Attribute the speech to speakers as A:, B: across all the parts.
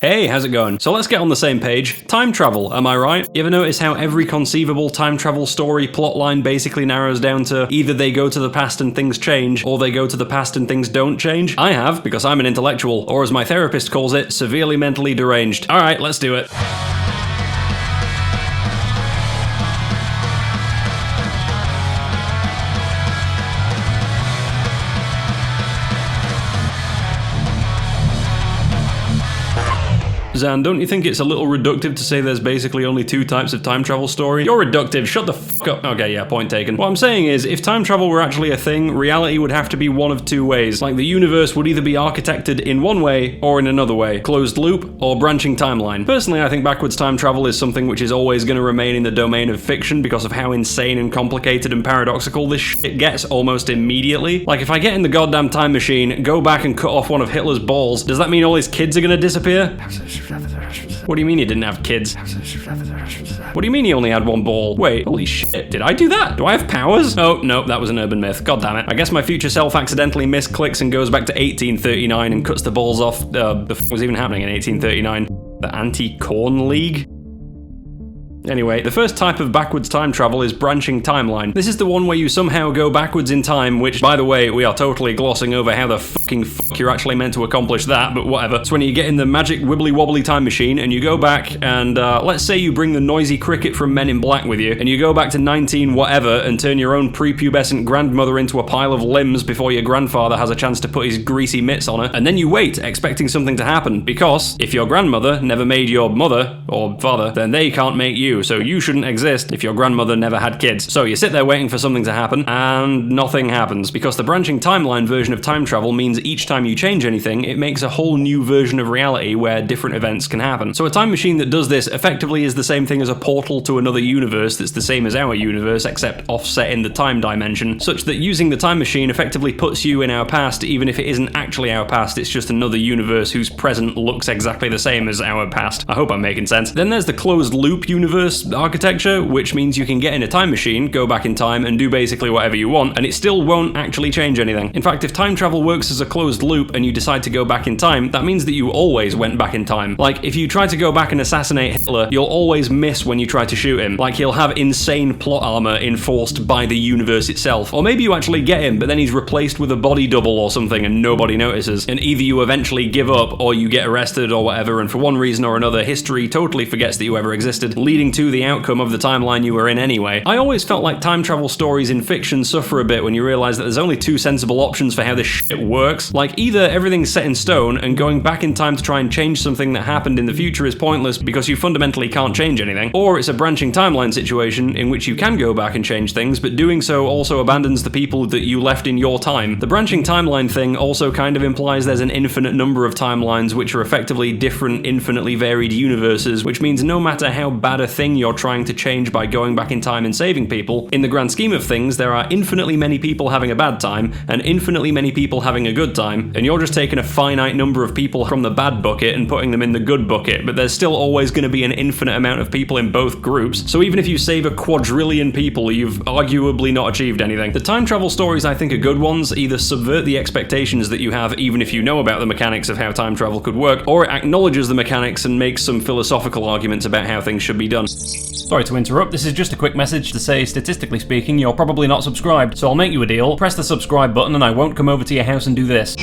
A: Hey, how's it going? So let's get on the same page. Time travel, am I right? You ever notice how every conceivable time travel story plotline basically narrows down to either they go to the past and things change, or they go to the past and things don't change? I have, because I'm an intellectual, or as my therapist calls it, severely mentally deranged. Alright, let's do it. Zan, don't you think it's a little reductive to say there's basically only two types of time travel story? You're reductive, shut the fuck up. Okay, yeah, point taken. What I'm saying is, if time travel were actually a thing, reality would have to be one of two ways. Like, the universe would either be architected in one way or in another way. Closed loop or branching timeline. Personally, I think backwards time travel is something which is always going to remain in the domain of fiction because of how insane and complicated and paradoxical this shit gets almost immediately. Like, if I get in the goddamn time machine, go back and cut off one of Hitler's balls, does that mean all his kids are going to disappear? What do you mean he didn't have kids? What do you mean he only had one ball? Wait, holy shit, did I do that? Do I have powers? Oh, no, that was an urban myth. God damn it. I guess my future self accidentally misclicks and goes back to 1839 and cuts the balls off. The f was even happening in 1839? The Anti-Corn League? Anyway, the first type of backwards time travel is branching timeline. This is the one where you somehow go backwards in time, which, by the way, we are totally glossing over how the fucking fuck you're actually meant to accomplish that, but whatever. So when you get in the magic wibbly-wobbly time machine and you go back and, let's say you bring the noisy cricket from Men in Black with you, and you go back to 19 whatever and turn your own prepubescent grandmother into a pile of limbs before your grandfather has a chance to put his greasy mitts on her, and then you wait, expecting something to happen, because if your grandmother never made your mother, or father, then they can't make you. So you shouldn't exist if your grandmother never had kids. So you sit there waiting for something to happen, and nothing happens, because the branching timeline version of time travel means each time you change anything, it makes a whole new version of reality where different events can happen. So a time machine that does this effectively is the same thing as a portal to another universe that's the same as our universe, except offset in the time dimension, such that using the time machine effectively puts you in our past, even if it isn't actually our past, it's just another universe whose present looks exactly the same as our past. I hope I'm making sense. Then there's the closed loop universe architecture, which means you can get in a time machine, go back in time, and do basically whatever you want, and it still won't actually change anything. In fact, if time travel works as a closed loop and you decide to go back in time, that means that you always went back in time. Like, if you try to go back and assassinate Hitler, you'll always miss when you try to shoot him. Like, he'll have insane plot armor enforced by the universe itself. Or maybe you actually get him, but then he's replaced with a body double or something and nobody notices. And either you eventually give up or you get arrested or whatever, and for one reason or another, history totally forgets that you ever existed, leading to the outcome of the timeline you were in anyway. I always felt like time travel stories in fiction suffer a bit when you realize that there's only two sensible options for how this shit works. Like, either everything's set in stone and going back in time to try and change something that happened in the future is pointless because you fundamentally can't change anything, or it's a branching timeline situation in which you can go back and change things, but doing so also abandons the people that you left in your time. The branching timeline thing also kind of implies there's an infinite number of timelines which are effectively different, infinitely varied universes, which means no matter how bad a thing you're trying to change by going back in time and saving people, in the grand scheme of things, there are infinitely many people having a bad time and infinitely many people having a good time, and you're just taking a finite number of people from the bad bucket and putting them in the good bucket, but there's still always going to be an infinite amount of people in both groups, so even if you save a quadrillion people, you've arguably not achieved anything. The time travel stories I think are good ones either subvert the expectations that you have even if you know about the mechanics of how time travel could work, or it acknowledges the mechanics and makes some philosophical arguments about how things should be done. Sorry to interrupt, this is just a quick message to say, statistically speaking, you're probably not subscribed, so I'll make you a deal. Press the subscribe button and I won't come over to your house and do this.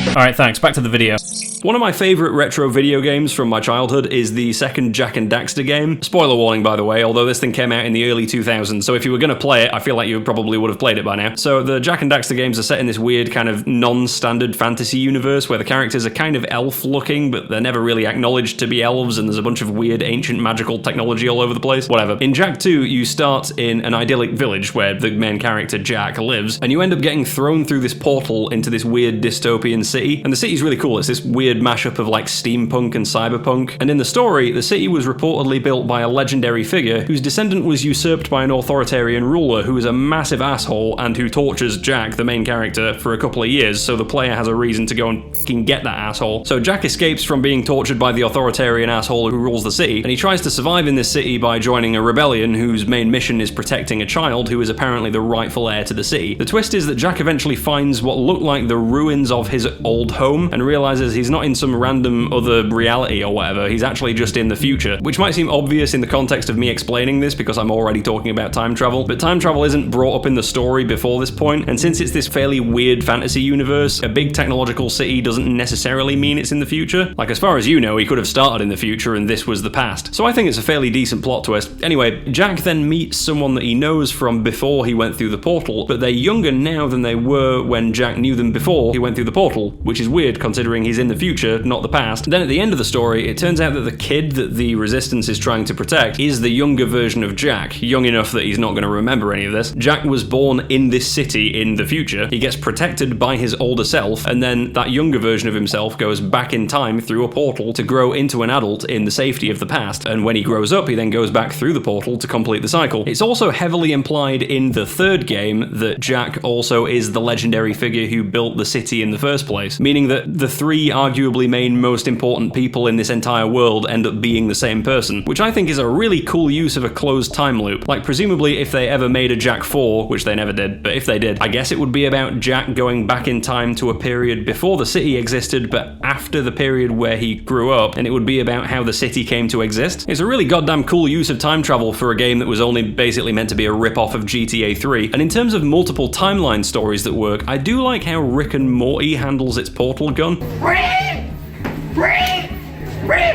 A: Alright, thanks, back to the video. One of my favourite retro video games from my childhood is the second Jak and Daxter game. Spoiler warning, by the way, although this thing came out in the early 2000s, so if you were going to play it, I feel like you probably would have played it by now. So the Jak and Daxter games are set in this weird kind of non-standard fantasy universe where the characters are kind of elf-looking, but they're never really acknowledged to be elves, and there's a bunch of weird ancient magical technology all over the place. Whatever. In Jak 2, you start in an idyllic village where the main character, Jak, lives, and you end up getting thrown through this portal into this weird dystopian city, and the city's really cool. It's this weird weird mashup of like steampunk and cyberpunk. And in the story, the city was reportedly built by a legendary figure whose descendant was usurped by an authoritarian ruler who is a massive asshole and who tortures Jack, the main character, for a couple of years, so the player has a reason to go and fucking get that asshole. So Jack escapes from being tortured by the authoritarian asshole who rules the city, and he tries to survive in this city by joining a rebellion whose main mission is protecting a child who is apparently the rightful heir to the city. The twist is that Jack eventually finds what look like the ruins of his old home and realizes he's not in some random other reality or whatever, he's actually just in the future, which might seem obvious in the context of me explaining this because I'm already talking about time travel, but time travel isn't brought up in the story before this point, and since it's this fairly weird fantasy universe, a big technological city doesn't necessarily mean it's in the future. Like, as far as you know, he could have started in the future and this was the past. So I think it's a fairly decent plot twist. Anyway, Jack then meets someone that he knows from before he went through the portal, but they're younger now than they were when Jack knew them before he went through the portal, which is weird considering he's in the future, not the past. Then at the end of the story, it turns out that the kid that the Resistance is trying to protect is the younger version of Jack, young enough that he's not going to remember any of this. Jack was born in this city in the future, he gets protected by his older self, and then that younger version of himself goes back in time through a portal to grow into an adult in the safety of the past, and when he grows up, he then goes back through the portal to complete the cycle. It's also heavily implied in the third game that Jack also is the legendary figure who built the city in the first place, meaning that the three arguably main most important people in this entire world end up being the same person, which I think is a really cool use of a closed time loop. Like, presumably if they ever made a Jack 4, which they never did, but if they did, I guess it would be about Jack going back in time to a period before the city existed, but after the period where he grew up, and it would be about how the city came to exist. It's a really goddamn cool use of time travel for a game that was only basically meant to be a rip-off of GTA 3. And in terms of multiple timeline stories that work, I do like how Rick and Morty handles its portal gun.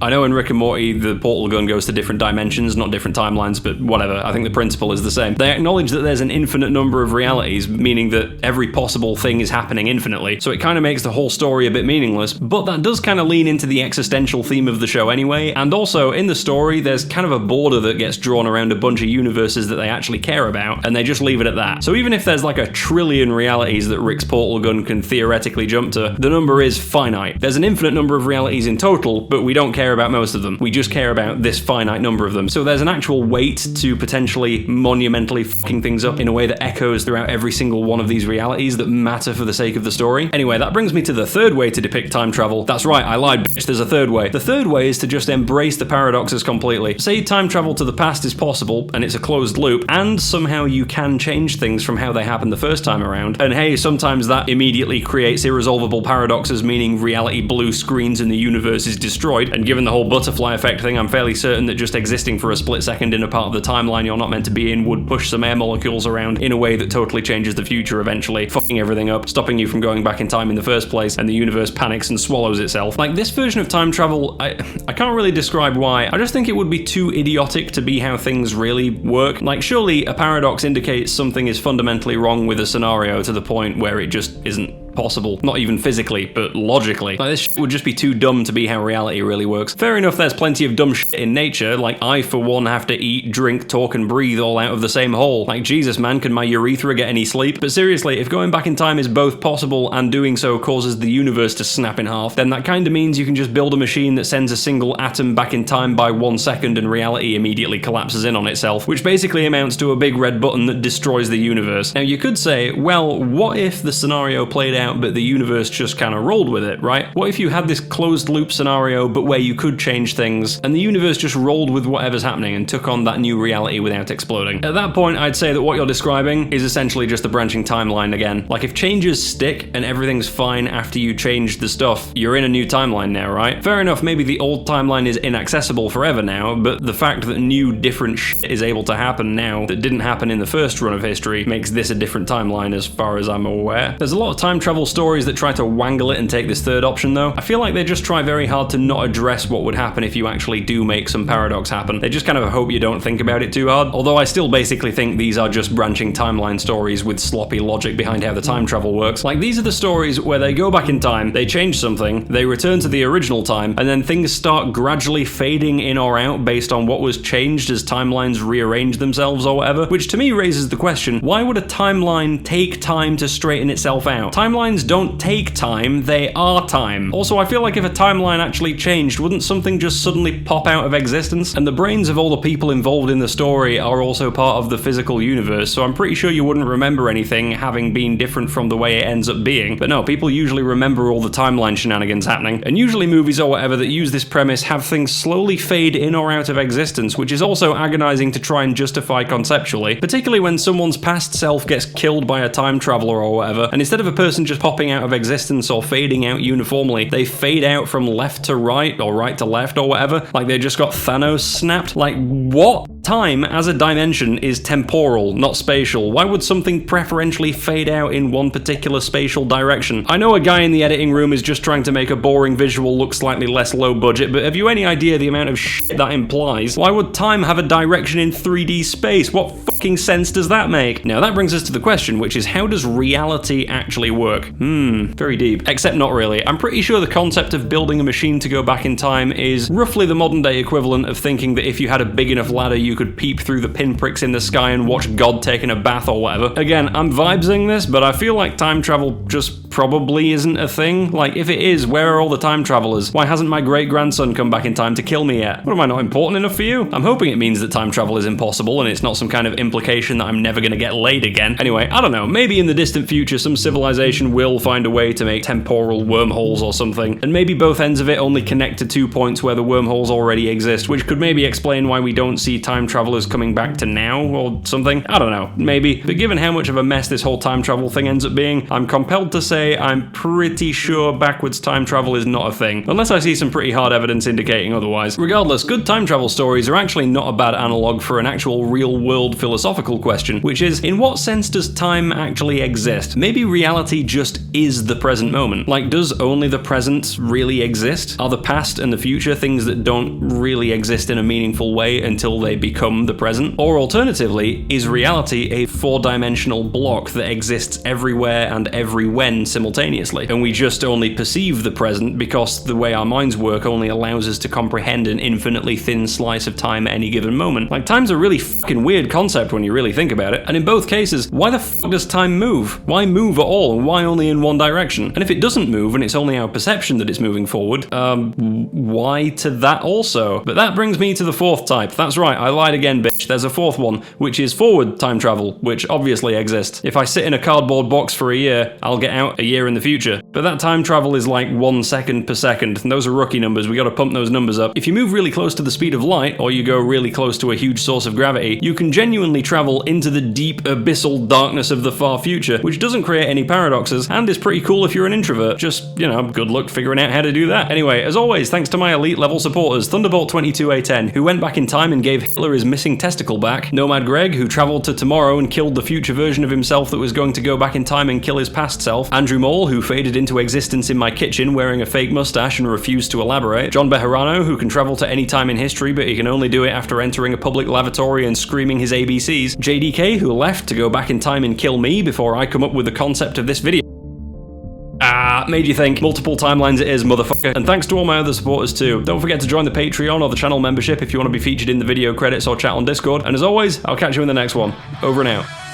A: I know in Rick and Morty, the portal gun goes to different dimensions, not different timelines, but whatever, I think the principle is the same. They acknowledge that there's an infinite number of realities, meaning that every possible thing is happening infinitely, so it kind of makes the whole story a bit meaningless, but that does kind of lean into the existential theme of the show anyway, and also, in the story, there's kind of a border that gets drawn around a bunch of universes that they actually care about, and they just leave it at that. So even if there's like a trillion realities that Rick's portal gun can theoretically jump to, the number is finite. There's an infinite number of realities in total, but we don't care about most of them. We just care about this finite number of them. So there's an actual weight to potentially monumentally fucking things up in a way that echoes throughout every single one of these realities that matter for the sake of the story. Anyway, that brings me to the third way to depict time travel. That's right, I lied, bitch, there's a third way. The third way is to just embrace the paradoxes completely. Say time travel to the past is possible, and it's a closed loop, and somehow you can change things from how they happened the first time around, and hey, sometimes that immediately creates irresolvable paradoxes, meaning reality blue screens and the universe is destroyed, and given the whole butterfly effect thing, I'm fairly certain that just existing for a split second in a part of the timeline you're not meant to be in would push some air molecules around in a way that totally changes the future eventually, fucking everything up, stopping you from going back in time in the first place, and the universe panics and swallows itself. Like, this version of time travel, I can't really describe why. I just think it would be too idiotic to be how things really work. Like, surely a paradox indicates something is fundamentally wrong with a scenario to the point where it just isn't possible. Not even physically, but logically. Like, this shit would just be too dumb to be how reality really works. Fair enough, there's plenty of dumb shit in nature, like I for one have to eat, drink, talk and breathe all out of the same hole. Like, Jesus man, can my urethra get any sleep? But seriously, if going back in time is both possible and doing so causes the universe to snap in half, then that kinda means you can just build a machine that sends a single atom back in time by 1 second and reality immediately collapses in on itself, which basically amounts to a big red button that destroys the universe. Now you could say, well, what if the scenario played out but the universe just kind of rolled with it, right? What if you had this closed loop scenario but where you could change things and the universe just rolled with whatever's happening and took on that new reality without exploding? At that point, I'd say that what you're describing is essentially just a branching timeline again. Like, if changes stick and everything's fine after you change the stuff, you're in a new timeline now, right? Fair enough, maybe the old timeline is inaccessible forever now, but the fact that new different shit is able to happen now that didn't happen in the first run of history makes this a different timeline as far as I'm aware. There's a lot of time travel stories that try to wangle it and take this third option though. I feel like they just try very hard to not address what would happen if you actually do make some paradox happen. They just kind of hope you don't think about it too hard, although I still basically think these are just branching timeline stories with sloppy logic behind how the time travel works. Like, these are the stories where they go back in time, they change something, they return to the original time, and then things start gradually fading in or out based on what was changed as timelines rearrange themselves or whatever, which to me raises the question, why would a timeline take time to straighten itself out? Timelines timelines don't take time, they are time. Also, I feel like if a timeline actually changed, wouldn't something just suddenly pop out of existence? And the brains of all the people involved in the story are also part of the physical universe, so I'm pretty sure you wouldn't remember anything having been different from the way it ends up being. But no, people usually remember all the timeline shenanigans happening. And usually movies or whatever that use this premise have things slowly fade in or out of existence, which is also agonizing to try and justify conceptually, particularly when someone's past self gets killed by a time traveler or whatever, and instead of a person just popping out of existence or fading out uniformly, they fade out from left to right or right to left or whatever, like they just got Thanos snapped. Like, what? Time as a dimension is temporal, not spatial. Why would something preferentially fade out in one particular spatial direction? I know a guy in the editing room is just trying to make a boring visual look slightly less low budget, but have you any idea the amount of shit that implies? Why would time have a direction in 3D space? What fucking sense does that make? Now that brings us to the question, which is how does reality actually work? Very deep. Except not really. I'm pretty sure the concept of building a machine to go back in time is roughly the modern day equivalent of thinking that if you had a big enough ladder you could peep through the pinpricks in the sky and watch God taking a bath or whatever. Again, I'm vibesing this, but I feel like time travel just probably isn't a thing. Like, if it is, where are all the time travelers? Why hasn't my great-grandson come back in time to kill me yet? What, am I not important enough for you? I'm hoping it means that time travel is impossible and it's not some kind of implication that I'm never gonna get laid again. Anyway, I don't know, maybe in the distant future some civilization will find a way to make temporal wormholes or something, and maybe both ends of it only connect to 2 points where the wormholes already exist, which could maybe explain why we don't see time travelers coming back to now or something. I don't know, maybe. But given how much of a mess this whole time travel thing ends up being, I'm compelled to say I'm pretty sure backwards time travel is not a thing, unless I see some pretty hard evidence indicating otherwise. Regardless, good time travel stories are actually not a bad analogue for an actual real-world philosophical question, which is, in what sense does time actually exist? Maybe reality just is the present moment. Like, does only the present really exist? Are the past and the future things that don't really exist in a meaningful way until they become the present? Or alternatively, is reality a four-dimensional block that exists everywhere and every when simultaneously, and we just only perceive the present because the way our minds work only allows us to comprehend an infinitely thin slice of time at any given moment? Like, time's a really fucking weird concept when you really think about it, and in both cases, why the fuck does time move? Why move at all, and why only in one direction? And if it doesn't move and it's only our perception that it's moving forward, why to that also? But that brings me to the fourth type. That's right, I lied again, bitch. There's a fourth one, which is forward time travel, which obviously exists. If I sit in a cardboard box for a year, I'll get out a year in the future. But that time travel is like 1 second per second, and those are rookie numbers. We gotta pump those numbers up. If you move really close to the speed of light, or you go really close to a huge source of gravity, you can genuinely travel into the deep abyssal darkness of the far future, which doesn't create any paradoxes, and is pretty cool if you're an introvert. Just, you know, good luck figuring out how to do that. Anyway, as always, thanks to my elite level supporters, Thunderbolt22A10, who went back in time and gave Hitler his missing testicle back, Nomad Greg, who traveled to tomorrow and killed the future version of himself that was going to go back in time and kill his past self, Andrew Mole, who faded into existence in my kitchen wearing a fake mustache and refused to elaborate, John Bejarano, who can travel to any time in history but he can only do it after entering a public lavatory and screaming his ABCs, JDK, who left to go back in time and kill me before I come up with the concept of this video. Made you think. Multiple timelines it is, motherfucker. And thanks to all my other supporters too. Don't forget to join the Patreon or the channel membership if you want to be featured in the video credits or chat on Discord. And as always, I'll catch you in the next one. Over and out.